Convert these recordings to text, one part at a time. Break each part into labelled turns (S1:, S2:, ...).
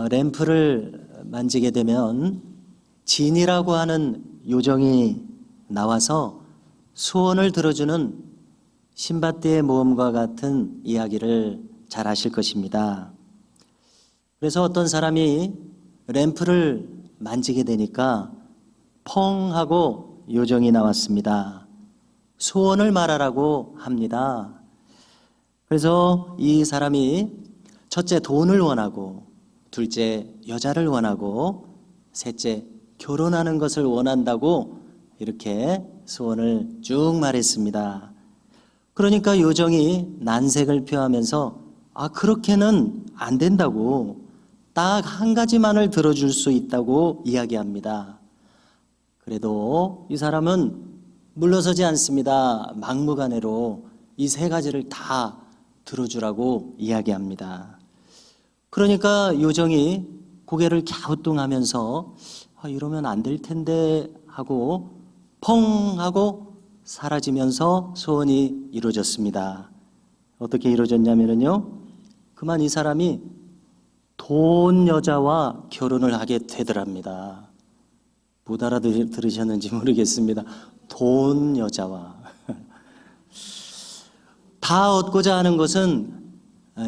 S1: 램프를 만지게 되면 진이라고 하는 요정이 나와서 소원을 들어주는 신밧드의 모험과 같은 이야기를 잘 아실 것입니다. 그래서 어떤 사람이 램프를 만지게 되니까 펑 하고 요정이 나왔습니다. 소원을 말하라고 합니다. 그래서 이 사람이 첫째 돈을 원하고, 둘째 여자를 원하고, 셋째 결혼하는 것을 원한다고 이렇게 소원을 쭉 말했습니다. 그러니까 요정이 난색을 표하면서 그렇게는 안 된다고, 딱 한 가지만을 들어줄 수 있다고 이야기합니다. 그래도 이 사람은 물러서지 않습니다. 막무가내로 이 세 가지를 다 들어주라고 이야기합니다. 그러니까 요정이 고개를 갸우뚱하면서 이러면 안 될 텐데 하고 펑 하고 사라지면서 소원이 이루어졌습니다. 어떻게 이루어졌냐면요, 그만 이 사람이 돈 여자와 결혼을 하게 되더랍니다. 못 알아들으셨는지 모르겠습니다. 돈 여자와. 다 얻고자 하는 것은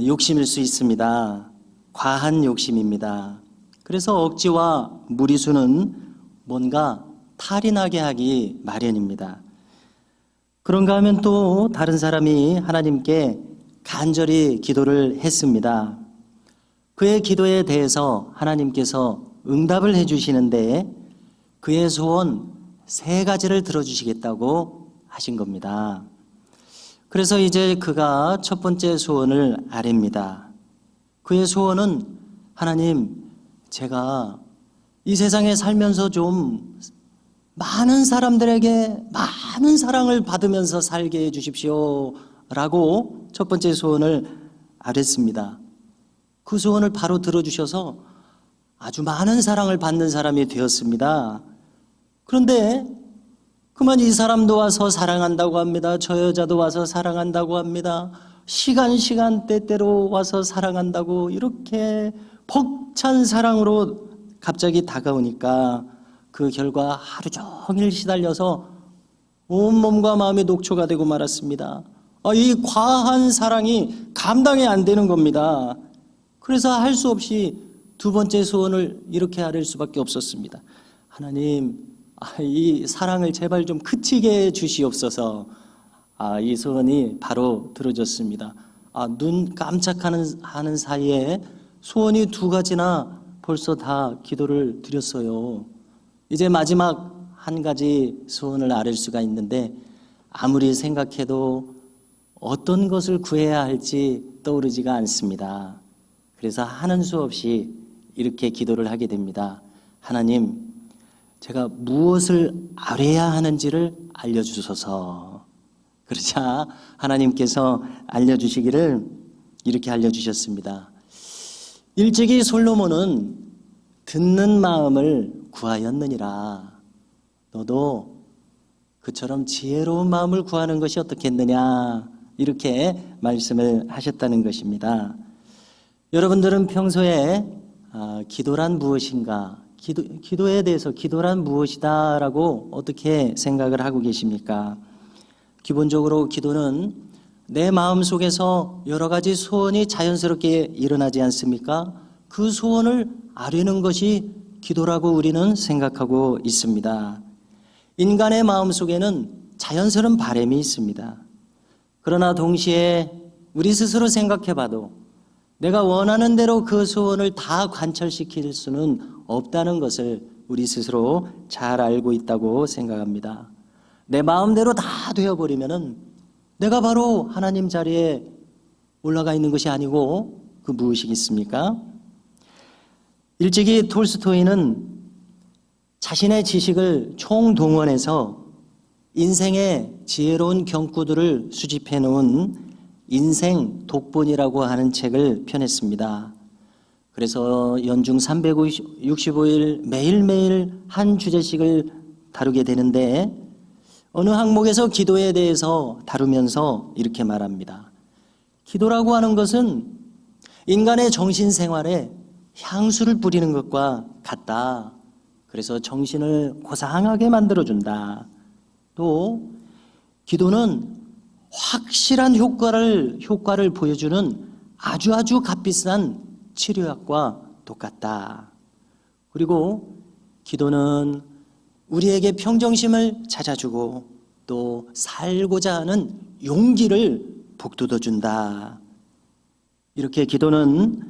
S1: 욕심일 수 있습니다. 과한 욕심입니다. 그래서 억지와 무리수는 뭔가 탈이 나게 하기 마련입니다. 그런가 하면 또 다른 사람이 하나님께 간절히 기도를 했습니다. 그의 기도에 대해서 하나님께서 응답을 해주시는데 그의 소원 세 가지를 들어주시겠다고 하신 겁니다. 그래서 이제 그가 첫 번째 소원을 아뢰입니다. 그의 소원은, 하나님, 제가 이 세상에 살면서 좀 많은 사람들에게 많은 사랑을 받으면서 살게 해주십시오 라고 첫 번째 소원을 아뢰습니다. 그 소원을 바로 들어주셔서 아주 많은 사랑을 받는 사람이 되었습니다. 그런데 그만 이 사람도 와서 사랑한다고 합니다. 저 여자도 와서 사랑한다고 합니다. 시간 때때로 와서 사랑한다고, 이렇게 벅찬 사랑으로 갑자기 다가오니까 그 결과 하루 종일 시달려서 온몸과 마음이 녹초가 되고 말았습니다. 이 과한 사랑이 감당이 안 되는 겁니다. 그래서 할 수 없이 두 번째 소원을 이렇게 아뢰 수밖에 없었습니다. 하나님, 이 사랑을 제발 좀 그치게 해 주시옵소서. 이 소원이 바로 들어졌습니다. 눈 깜짝하는 사이에 소원이 두 가지나 벌써 다 기도를 드렸어요. 이제 마지막 한 가지 소원을 아뢰 수가 있는데 아무리 생각해도 어떤 것을 구해야 할지 떠오르지가 않습니다. 그래서 하는 수 없이 이렇게 기도를 하게 됩니다. 하나님, 제가 무엇을 아뢰야 하는지를 알려주소서. 그러자 하나님께서 알려주시기를 이렇게 알려주셨습니다. 일찍이 솔로몬은 듣는 마음을 구하였느니라. 너도 그처럼 지혜로운 마음을 구하는 것이 어떻겠느냐, 이렇게 말씀을 하셨다는 것입니다. 여러분들은 평소에 기도란 무엇인가, 기도에 대해서 기도란 무엇이다 라고 어떻게 생각을 하고 계십니까? 기본적으로 기도는 내 마음속에서 여러 가지 소원이 자연스럽게 일어나지 않습니까? 그 소원을 아뢰는 것이 기도라고 우리는 생각하고 있습니다. 인간의 마음속에는 자연스러운 바람이 있습니다. 그러나 동시에 우리 스스로 생각해봐도 내가 원하는 대로 그 소원을 다 관철시킬 수는 없다는 것을 우리 스스로 잘 알고 있다고 생각합니다. 내 마음대로 다 되어버리면은 내가 바로 하나님 자리에 올라가 있는 것이 아니고 그 무엇이겠습니까? 일찍이 톨스토이는 자신의 지식을 총동원해서 인생의 지혜로운 경구들을 수집해 놓은 인생 독본이라고 하는 책을 펴냈습니다. 그래서 연중 365일 매일매일 한 주제씩을 다루게 되는데 어느 항목에서 기도에 대해서 다루면서 이렇게 말합니다. 기도라고 하는 것은 인간의 정신생활에 향수를 뿌리는 것과 같다. 그래서 정신을 고상하게 만들어준다. 또 기도는 확실한 효과를 보여주는 아주 값비싼 치료약과 똑같다. 그리고 기도는 우리에게 평정심을 찾아주고 또 살고자 하는 용기를 북돋워준다. 이렇게 기도는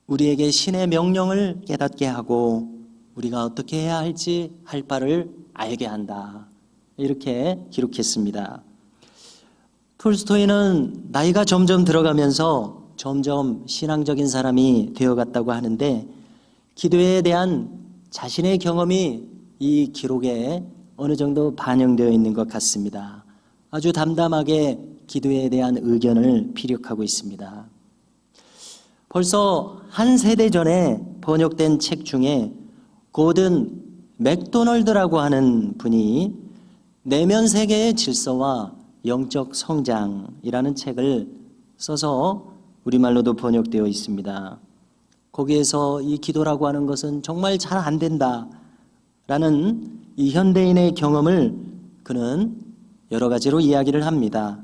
S1: 우리에게 신의 명령을 깨닫게 하고 우리가 어떻게 해야 할지 할 바를 알게 한다. 이렇게 기록했습니다. 톨스토이는 나이가 점점 들어가면서 점점 신앙적인 사람이 되어갔다고 하는데 기도에 대한 자신의 경험이 이 기록에 어느 정도 반영되어 있는 것 같습니다. 아주 담담하게 기도에 대한 의견을 피력하고 있습니다. 벌써 한 세대 전에 번역된 책 중에 고든 맥도널드라고 하는 분이 내면 세계의 질서와 영적 성장이라는 책을 써서 우리말로도 번역되어 있습니다. 거기에서 이 기도라고 하는 것은 정말 잘 안 된다라는 이 현대인의 경험을 그는 여러 가지로 이야기를 합니다.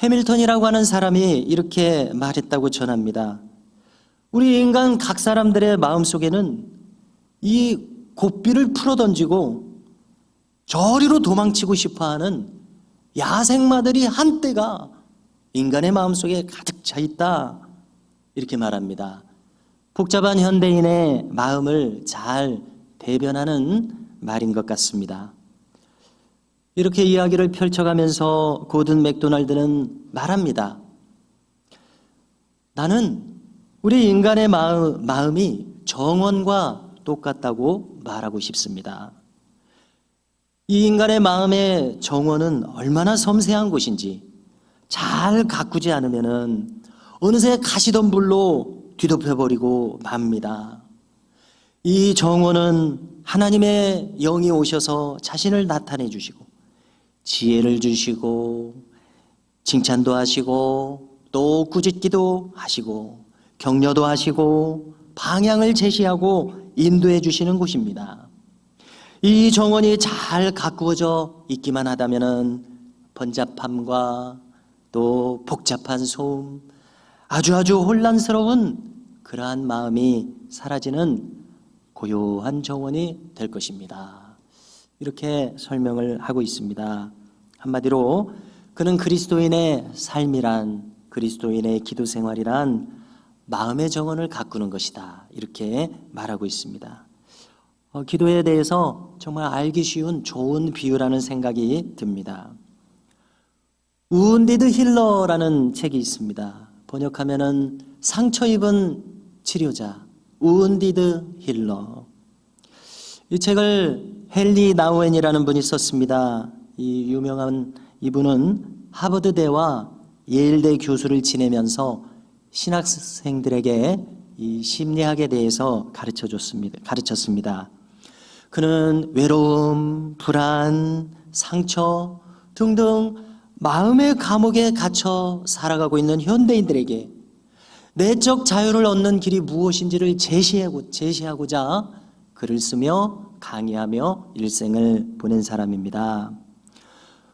S1: 해밀턴이라고 하는 사람이 이렇게 말했다고 전합니다. 우리 인간 각 사람들의 마음속에는 이 고삐를 풀어던지고 저리로 도망치고 싶어하는 야생마들이 한때가 인간의 마음속에 가득 차 있다. 이렇게 말합니다. 복잡한 현대인의 마음을 잘 대변하는 말인 것 같습니다. 이렇게 이야기를 펼쳐가면서 고든 맥도날드는 말합니다. 나는 우리 인간의 마음이 정원과 똑같다고 말하고 싶습니다. 이 인간의 마음의 정원은 얼마나 섬세한 곳인지 잘 가꾸지 않으면은 어느새 가시덤불로 뒤덮여버리고 맙니다. 이 정원은 하나님의 영이 오셔서 자신을 나타내 주시고 지혜를 주시고 칭찬도 하시고 또 꾸짖기도 하시고 격려도 하시고 방향을 제시하고 인도해 주시는 곳입니다. 이 정원이 잘 가꾸어져 있기만 하다면은 번잡함과 또 복잡한 소음, 아주 혼란스러운 그러한 마음이 사라지는 고요한 정원이 될 것입니다. 이렇게 설명을 하고 있습니다. 한마디로 그는 그리스도인의 삶이란, 그리스도인의 기도 생활이란 마음의 정원을 가꾸는 것이다. 이렇게 말하고 있습니다. 기도에 대해서 정말 알기 쉬운 좋은 비유라는 생각이 듭니다. 우운디드 힐러라는 책이 있습니다. 번역하면은 상처 입은 치료자, 우운디드 힐러. 이 책을 헨리 나우엔이라는 분이 썼습니다. 이 유명한 이분은 하버드대와 예일대 교수를 지내면서 신학생들에게 이 심리학에 대해서 가르쳤습니다. 그는 외로움, 불안, 상처 등등 마음의 감옥에 갇혀 살아가고 있는 현대인들에게 내적 자유를 얻는 길이 무엇인지를 제시하고자 글을 쓰며 강의하며 일생을 보낸 사람입니다.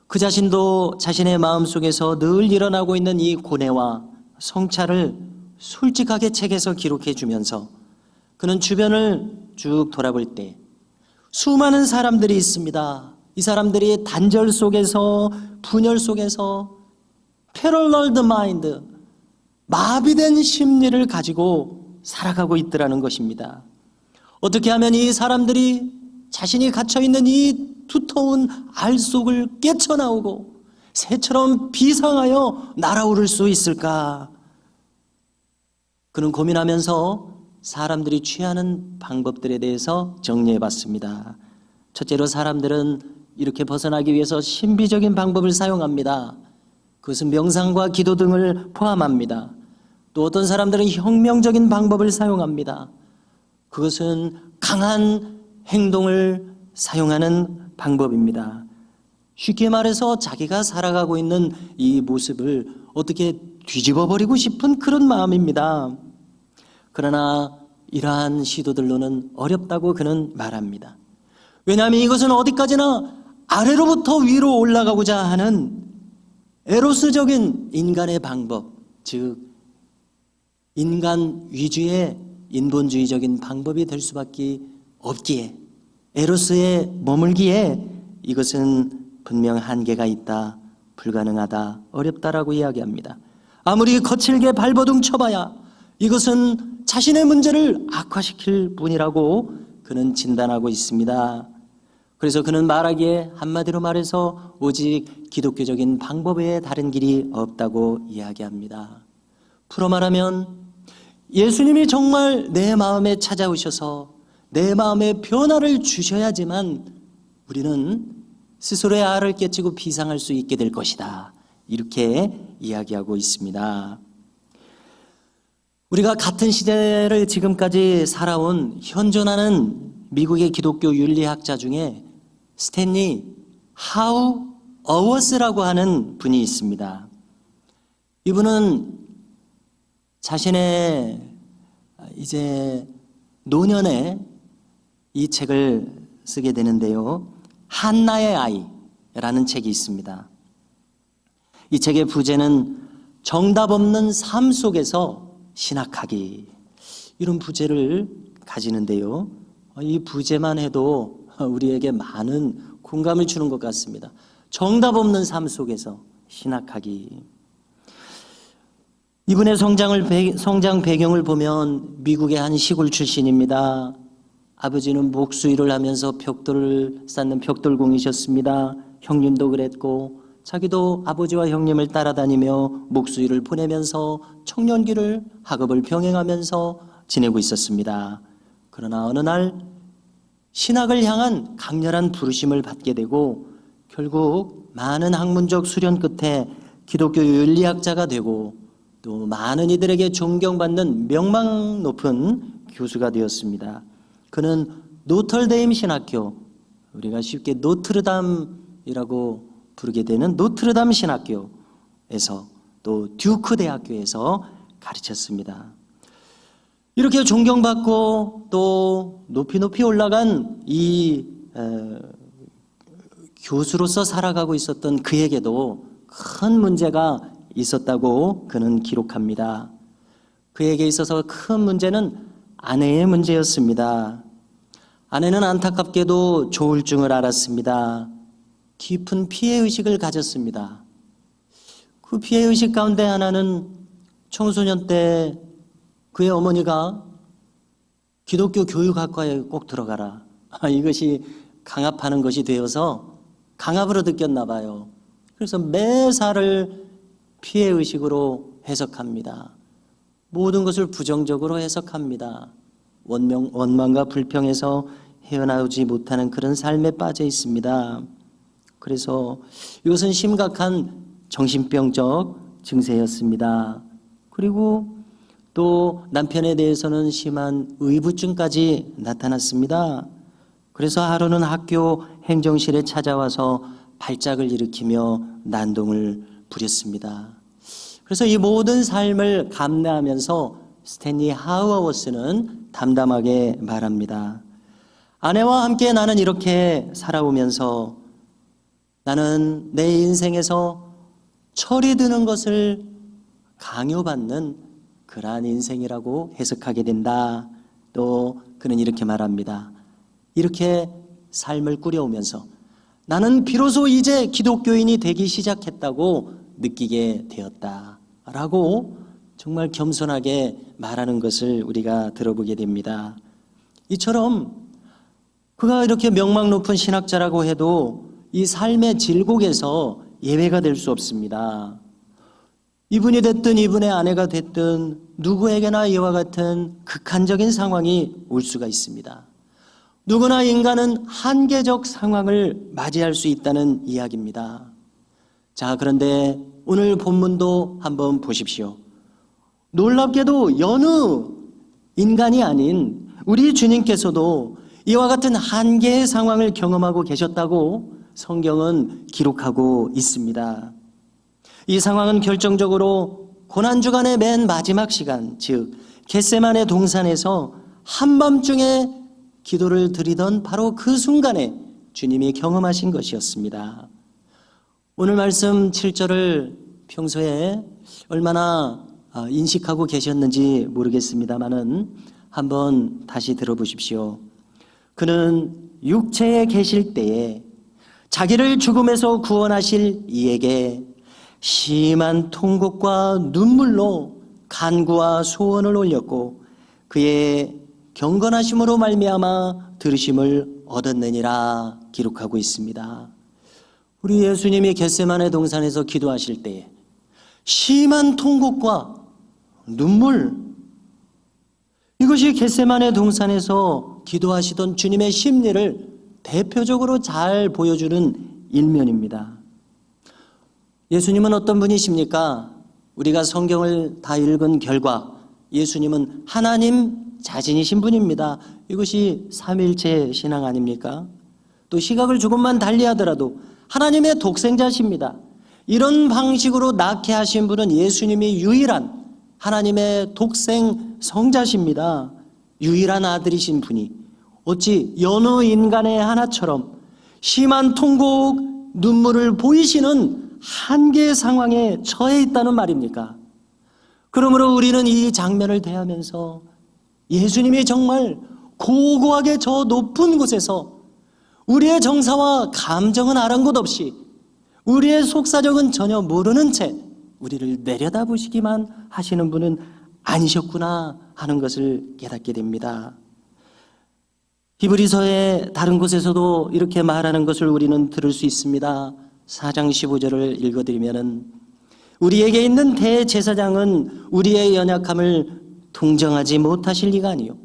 S1: 그 자신도 자신의 마음속에서 늘 일어나고 있는 이 고뇌와 성찰을 솔직하게 책에서 기록해 주면서 그는 주변을 쭉 돌아볼 때 수많은 사람들이 있습니다. 이 사람들이 단절 속에서, 분열 속에서 패럴럴드 마인드, 마비된 심리를 가지고 살아가고 있더라는 것입니다. 어떻게 하면 이 사람들이 자신이 갇혀있는 이 두터운 알 속을 깨쳐나오고 새처럼 비상하여 날아오를 수 있을까? 그는 고민하면서 사람들이 취하는 방법들에 대해서 정리해 봤습니다. 첫째로 사람들은 이렇게 벗어나기 위해서 신비적인 방법을 사용합니다. 그것은 명상과 기도 등을 포함합니다. 또 어떤 사람들은 혁명적인 방법을 사용합니다. 그것은 강한 행동을 사용하는 방법입니다. 쉽게 말해서 자기가 살아가고 있는 이 모습을 어떻게 뒤집어 버리고 싶은 그런 마음입니다. 그러나 이러한 시도들로는 어렵다고 그는 말합니다. 왜냐하면 이것은 어디까지나 아래로부터 위로 올라가고자 하는 에로스적인 인간의 방법, 즉 인간 위주의 인본주의적인 방법이 될 수밖에 없기에, 에로스에 머물기에 이것은 분명 한계가 있다, 불가능하다, 어렵다라고 이야기합니다. 아무리 거칠게 발버둥 쳐봐야 이것은 자신의 문제를 악화시킬 뿐이라고 그는 진단하고 있습니다. 그래서 그는 말하기에 한마디로 말해서 오직 기독교적인 방법 외에 다른 길이 없다고 이야기합니다. 풀어 말하면 예수님이 정말 내 마음에 찾아오셔서 내 마음에 변화를 주셔야지만 우리는 스스로의 알을 깨치고 비상할 수 있게 될 것이다, 이렇게 이야기하고 있습니다. 우리가 같은 시대를 지금까지 살아온 현존하는 미국의 기독교 윤리학자 중에 스탠리 하우 어워스라고 하는 분이 있습니다. 이분은 자신의 이제 노년에 이 책을 쓰게 되는데요. 한나의 아이라는 책이 있습니다. 이 책의 부제는 정답 없는 삶 속에서 신학하기, 이런 부제를 가지는데요. 이 부제만 해도 우리에게 많은 공감을 주는 것 같습니다. 정답 없는 삶 속에서 신학하기. 이분의 성장 배경을 보면 미국의 한 시골 출신입니다. 아버지는 목수일을 하면서 벽돌을 쌓는 벽돌공이셨습니다. 형님도 그랬고 자기도 아버지와 형님을 따라다니며 목수일을 보내면서 청년기를 학업을 병행하면서 지내고 있었습니다. 그러나 어느 날 신학을 향한 강렬한 부르심을 받게 되고 결국 많은 학문적 수련 끝에 기독교 윤리학자가 되고 또 많은 이들에게 존경받는 명망 높은 교수가 되었습니다. 그는 노털데임 신학교, 우리가 쉽게 노트르담이라고 부르게 되는 노트르담 신학교에서 또 듀크 대학교에서 가르쳤습니다. 이렇게 존경받고 또 높이 올라간 이 교수로서 살아가고 있었던 그에게도 큰 문제가 있었다고 그는 기록합니다. 그에게 있어서 큰 문제는 아내의 문제였습니다. 아내는 안타깝게도 조울증을 앓았습니다. 깊은 피해의식을 가졌습니다. 그 피해의식 가운데 하나는 청소년 때 그의 어머니가 기독교 교육학과에 꼭 들어가라, 이것이 강압하는 것이 되어서 강압으로 느꼈나 봐요. 그래서 매사를 피해의식으로 해석합니다. 모든 것을 부정적으로 해석합니다. 원망과 불평에서 헤어나오지 못하는 그런 삶에 빠져 있습니다. 그래서 이것은 심각한 정신병적 증세였습니다. 그리고 또 남편에 대해서는 심한 의부증까지 나타났습니다. 그래서 하루는 학교 행정실에 찾아와서 발작을 일으키며 난동을 부렸습니다. 그래서 이 모든 삶을 감내하면서 스탠리 하우어워스는 담담하게 말합니다. 아내와 함께 나는 이렇게 살아오면서 나는 내 인생에서 철이 드는 것을 강요받는 그러한 인생이라고 해석하게 된다. 또 그는 이렇게 말합니다. 이렇게 삶을 꾸려오면서 나는 비로소 이제 기독교인이 되기 시작했다고 느끼게 되었다 라고 정말 겸손하게 말하는 것을 우리가 들어보게 됩니다. 이처럼 그가 이렇게 명망 높은 신학자라고 해도 이 삶의 질곡에서 예외가 될 수 없습니다. 이분이 됐든 이분의 아내가 됐든 누구에게나 이와 같은 극한적인 상황이 올 수가 있습니다. 누구나 인간은 한계적 상황을 맞이할 수 있다는 이야기입니다. 자, 그런데 오늘 본문도 한번 보십시오. 놀랍게도 여느 인간이 아닌 우리 주님께서도 이와 같은 한계의 상황을 경험하고 계셨다고 성경은 기록하고 있습니다. 이 상황은 결정적으로 고난주간의 맨 마지막 시간, 즉 겟세마네 동산에서 한밤중에 기도를 드리던 바로 그 순간에 주님이 경험하신 것이었습니다. 오늘 말씀 7절을 평소에 얼마나 인식하고 계셨는지 모르겠습니다만은 한번 다시 들어보십시오. 그는 육체에 계실 때에 자기를 죽음에서 구원하실 이에게 심한 통곡과 눈물로 간구와 소원을 올렸고 그의 경건하심으로 말미암아 들으심을 얻었느니라 기록하고 있습니다. 우리 예수님이 겟세마네 동산에서 기도하실 때에 심한 통곡과 눈물, 이것이 겟세마네 동산에서 기도하시던 주님의 심리를 대표적으로 잘 보여주는 일면입니다. 예수님은 어떤 분이십니까? 우리가 성경을 다 읽은 결과 예수님은 하나님 자신이신 분입니다. 이것이 삼위일체 신앙 아닙니까? 또 시각을 조금만 달리하더라도 하나님의 독생자십니다. 이런 방식으로 낳게 하신 분은 예수님이 유일한 하나님의 독생 성자십니다. 유일한 아들이신 분이 어찌 여느 인간의 하나처럼 심한 통곡, 눈물을 보이시는 한계 상황에 처해 있다는 말입니까? 그러므로 우리는 이 장면을 대하면서 예수님이 정말 고고하게 저 높은 곳에서 우리의 정사와 감정은 아랑곳 없이 우리의 속사정은 전혀 모르는 채 우리를 내려다보시기만 하시는 분은 아니셨구나 하는 것을 깨닫게 됩니다. 히브리서의 다른 곳에서도 이렇게 말하는 것을 우리는 들을 수 있습니다. 4장 15절을 읽어드리면 우리에게 있는 대제사장은 우리의 연약함을 동정하지 못하실 리가 아니요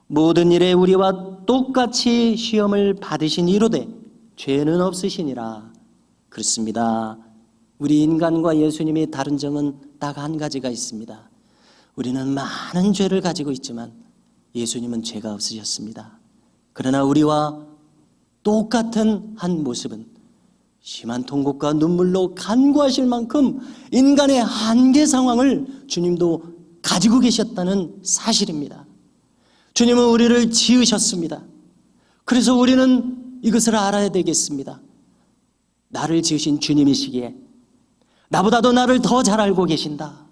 S1: 모든 일에 우리와 똑같이 시험을 받으신 이로되 죄는 없으시니라. 그렇습니다. 우리 인간과 예수님이 다른 점은 딱 한 가지가 있습니다. 우리는 많은 죄를 가지고 있지만 예수님은 죄가 없으셨습니다. 그러나 우리와 똑같은 한 모습은 심한 통곡과 눈물로 간구하실 만큼 인간의 한계 상황을 주님도 가지고 계셨다는 사실입니다. 주님은 우리를 지으셨습니다. 그래서 우리는 이것을 알아야 되겠습니다. 나를 지으신 주님이시기에 나보다도 나를 더 잘 알고 계신다.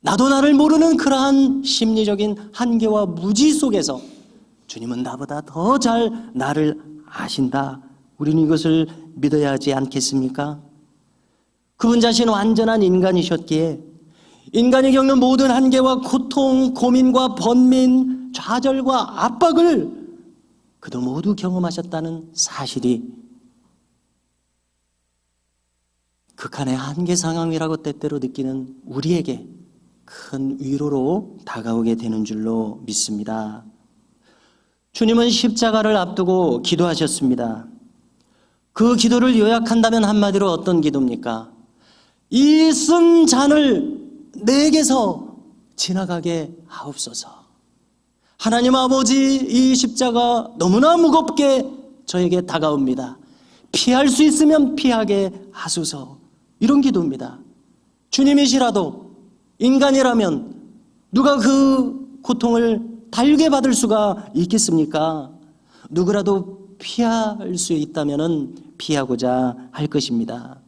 S1: 나도 나를 모르는 그러한 심리적인 한계와 무지 속에서 주님은 나보다 더 잘 나를 아신다. 우리는 이것을 믿어야 하지 않겠습니까? 그분 자신 완전한 인간이셨기에 인간이 겪는 모든 한계와 고통, 고민과 번민, 좌절과 압박을 그도 모두 경험하셨다는 사실이 극한의 한계 상황이라고 때때로 느끼는 우리에게 큰 위로로 다가오게 되는 줄로 믿습니다. 주님은 십자가를 앞두고 기도하셨습니다. 그 기도를 요약한다면 한마디로 어떤 기도입니까? 이 쓴 잔을 내게서 지나가게 하옵소서. 하나님 아버지, 이 십자가 너무나 무겁게 저에게 다가옵니다. 피할 수 있으면 피하게 하소서. 이런 기도입니다. 주님이시라도 인간이라면 누가 그 고통을 달게 받을 수가 있겠습니까? 누구라도 피할 수 있다면 피하고자 할 것입니다.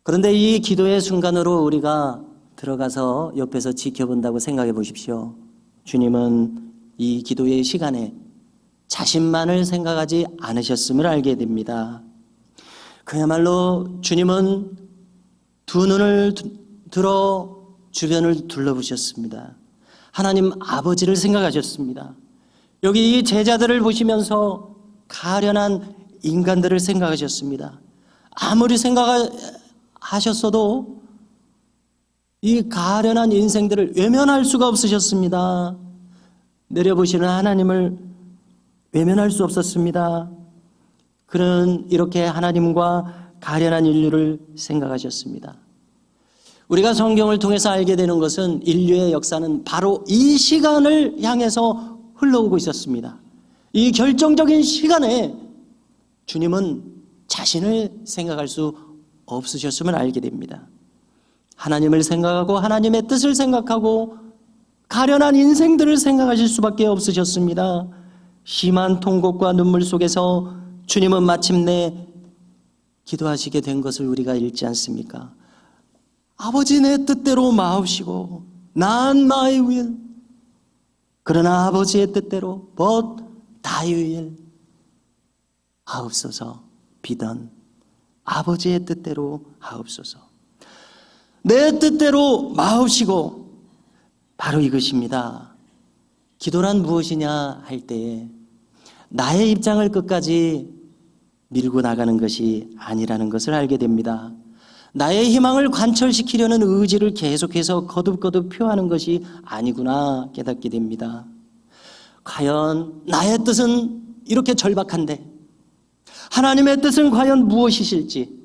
S1: 그런데 이 기도의 순간으로 우리가 들어가서 옆에서 지켜본다고 생각해 보십시오. 주님은 이 기도의 시간에 자신만을 생각하지 않으셨음을 알게 됩니다. 그야말로 주님은 두 눈을 들어 주변을 둘러보셨습니다. 하나님 아버지를 생각하셨습니다. 여기 이 제자들을 보시면서 가련한 인간들을 생각하셨습니다. 아무리 생각하셨어도 이 가련한 인생들을 외면할 수가 없으셨습니다. 내려보시는 하나님을 외면할 수 없었습니다. 그는 이렇게 하나님과 가련한 인류를 생각하셨습니다. 우리가 성경을 통해서 알게 되는 것은 인류의 역사는 바로 이 시간을 향해서 흘러오고 있었습니다. 이 결정적인 시간에 주님은 자신을 생각할 수 없으셨음을 알게 됩니다. 하나님을 생각하고 하나님의 뜻을 생각하고 가련한 인생들을 생각하실 수밖에 없으셨습니다. 심한 통곡과 눈물 속에서 주님은 마침내 기도하시게 된 것을 우리가 읽지 않습니까? 아버지 내 뜻대로 마옵시고 not my will, 그러나 아버지의 뜻대로 but thy will 하옵소서. 비던 아버지의 뜻대로 하옵소서. 내 뜻대로 마옵시고, 바로 이것입니다. 기도란 무엇이냐 할 때에 나의 입장을 끝까지 밀고 나가는 것이 아니라는 것을 알게 됩니다. 나의 희망을 관철시키려는 의지를 계속해서 거듭거듭 표하는 것이 아니구나 깨닫게 됩니다. 과연 나의 뜻은 이렇게 절박한데 하나님의 뜻은 과연 무엇이실지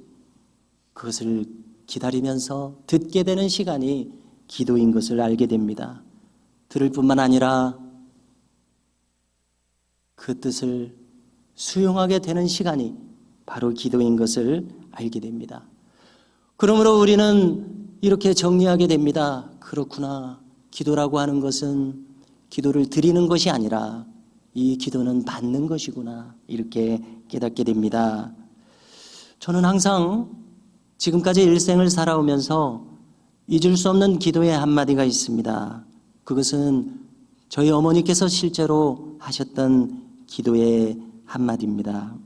S1: 그것을 기다리면서 듣게 되는 시간이 기도인 것을 알게 됩니다. 들을 뿐만 아니라 그 뜻을 수용하게 되는 시간이 바로 기도인 것을 알게 됩니다. 그러므로 우리는 이렇게 정리하게 됩니다. 그렇구나. 기도라고 하는 것은 기도를 드리는 것이 아니라 이 기도는 받는 것이구나. 이렇게 깨닫게 됩니다. 저는 항상 지금까지 일생을 살아오면서 잊을 수 없는 기도의 한마디가 있습니다. 그것은 저희 어머니께서 실제로 하셨던 기도의 한마디입니다.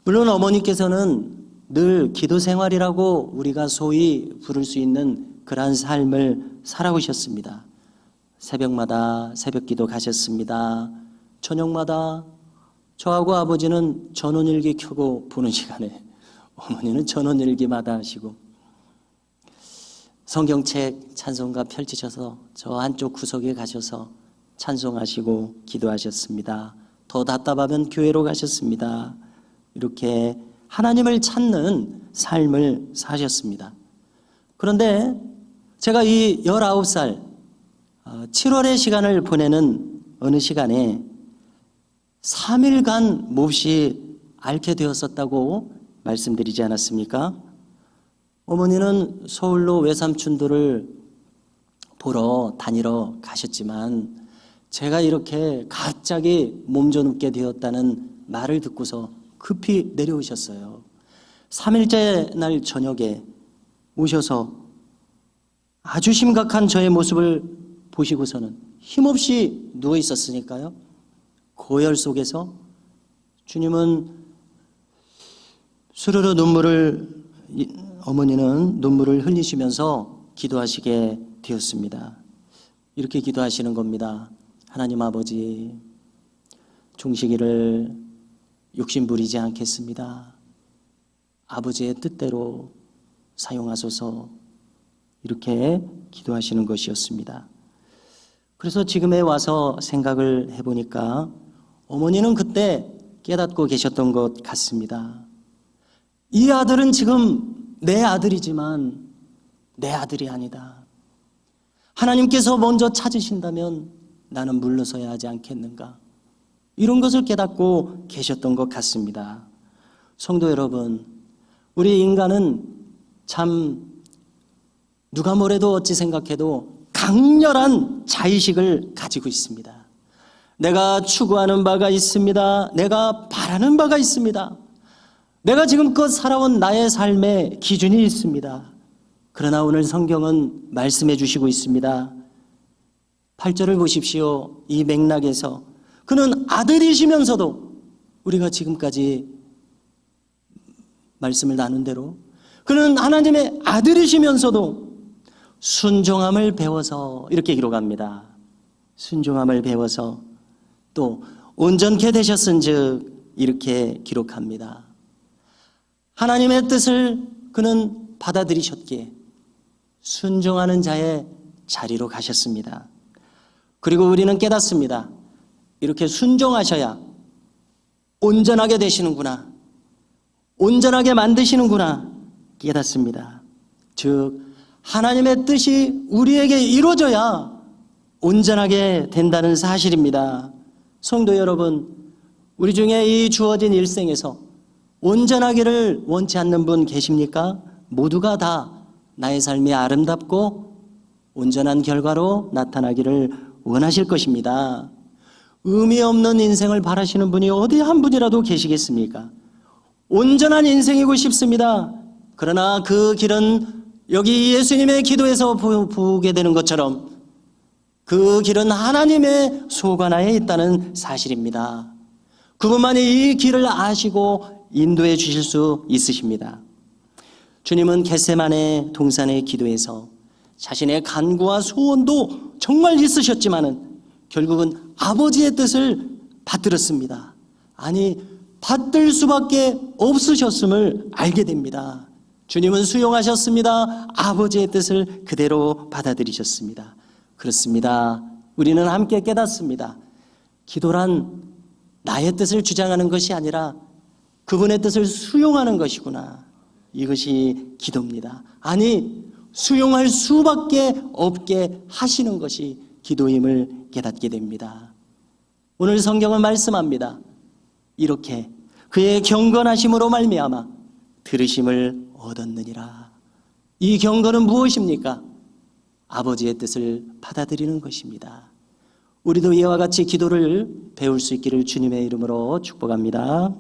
S1: 물론 어머니께서는 늘 기도 생활이라고 우리가 소위 부를 수 있는 그러한 삶을 살아오셨습니다. 새벽마다 새벽기도 가셨습니다. 저녁마다 저하고 아버지는 전원일기 켜고 보는 시간에 어머니는 전원일기마다 하시고 성경책 찬송가 펼치셔서 저 한쪽 구석에 가셔서 찬송하시고 기도하셨습니다. 더 답답하면 교회로 가셨습니다. 이렇게 하나님을 찾는 삶을 사셨습니다. 그런데 제가 이 19살 7월의 시간을 보내는 어느 시간에 3일간 몹시 앓게 되었었다고 말씀드리지 않았습니까? 어머니는 서울로 외삼촌들을 보러 다니러 가셨지만 제가 이렇게 갑자기 몸져눕게 되었다는 말을 듣고서 급히 내려오셨어요. 3일째 날 저녁에 오셔서 아주 심각한 저의 모습을 보시고서는 힘없이 누워 있었으니까요. 고열 속에서 주님은 수르르 어머니는 눈물을 흘리시면서 기도하시게 되었습니다. 이렇게 기도하시는 겁니다. 하나님 아버지, 종식이를 욕심 부리지 않겠습니다. 아버지의 뜻대로 사용하소서. 이렇게 기도하시는 것이었습니다. 그래서 지금에 와서 생각을 해보니까 어머니는 그때 깨닫고 계셨던 것 같습니다. 이 아들은 지금 내 아들이지만 내 아들이 아니다. 하나님께서 먼저 찾으신다면 나는 물러서야 하지 않겠는가. 이런 것을 깨닫고 계셨던 것 같습니다. 성도 여러분, 우리 인간은 참 누가 뭐래도 어찌 생각해도 강렬한 자의식을 가지고 있습니다. 내가 추구하는 바가 있습니다. 내가 바라는 바가 있습니다. 내가 지금껏 살아온 나의 삶의 기준이 있습니다. 그러나 오늘 성경은 말씀해 주시고 있습니다. 8절을 보십시오. 이 맥락에서 그는 아들이시면서도 우리가 지금까지 말씀을 나눈 대로 그는 하나님의 아들이시면서도 순종함을 배워서 이렇게 기록합니다. 순종함을 배워서 또 온전케 되셨은즉 이렇게 기록합니다. 하나님의 뜻을 그는 받아들이셨기에 순종하는 자의 자리로 가셨습니다. 그리고 우리는 깨닫습니다. 이렇게 순종하셔야 온전하게 되시는구나. 온전하게 만드시는구나 깨닫습니다. 즉 하나님의 뜻이 우리에게 이루어져야 온전하게 된다는 사실입니다. 성도 여러분, 우리 중에 이 주어진 일생에서 온전하기를 원치 않는 분 계십니까? 모두가 다 나의 삶이 아름답고 온전한 결과로 나타나기를 원하실 것입니다. 의미 없는 인생을 바라시는 분이 어디 한 분이라도 계시겠습니까? 온전한 인생이고 싶습니다. 그러나 그 길은 여기 예수님의 기도에서 보게 되는 것처럼 그 길은 하나님의 소관하에 있다는 사실입니다. 그분만이 이 길을 아시고 인도해 주실 수 있으십니다. 주님은 겟세마네 동산의 기도에서 자신의 간구와 소원도 정말 있으셨지만은 결국은 아버지의 뜻을 받들었습니다. 아니, 받들 수밖에 없으셨음을 알게 됩니다. 주님은 수용하셨습니다. 아버지의 뜻을 그대로 받아들이셨습니다. 그렇습니다. 우리는 함께 깨닫습니다. 기도란 나의 뜻을 주장하는 것이 아니라 그분의 뜻을 수용하는 것이구나. 이것이 기도입니다. 아니, 수용할 수밖에 없게 하시는 것이 기도임을 깨닫게 됩니다. 오늘 성경은 말씀합니다. 이렇게 그의 경건하심으로 말미암아 들으심을 얻었느니라. 이 경건은 무엇입니까? 아버지의 뜻을 받아들이는 것입니다. 우리도 이와 같이 기도를 배울 수 있기를 주님의 이름으로 축복합니다.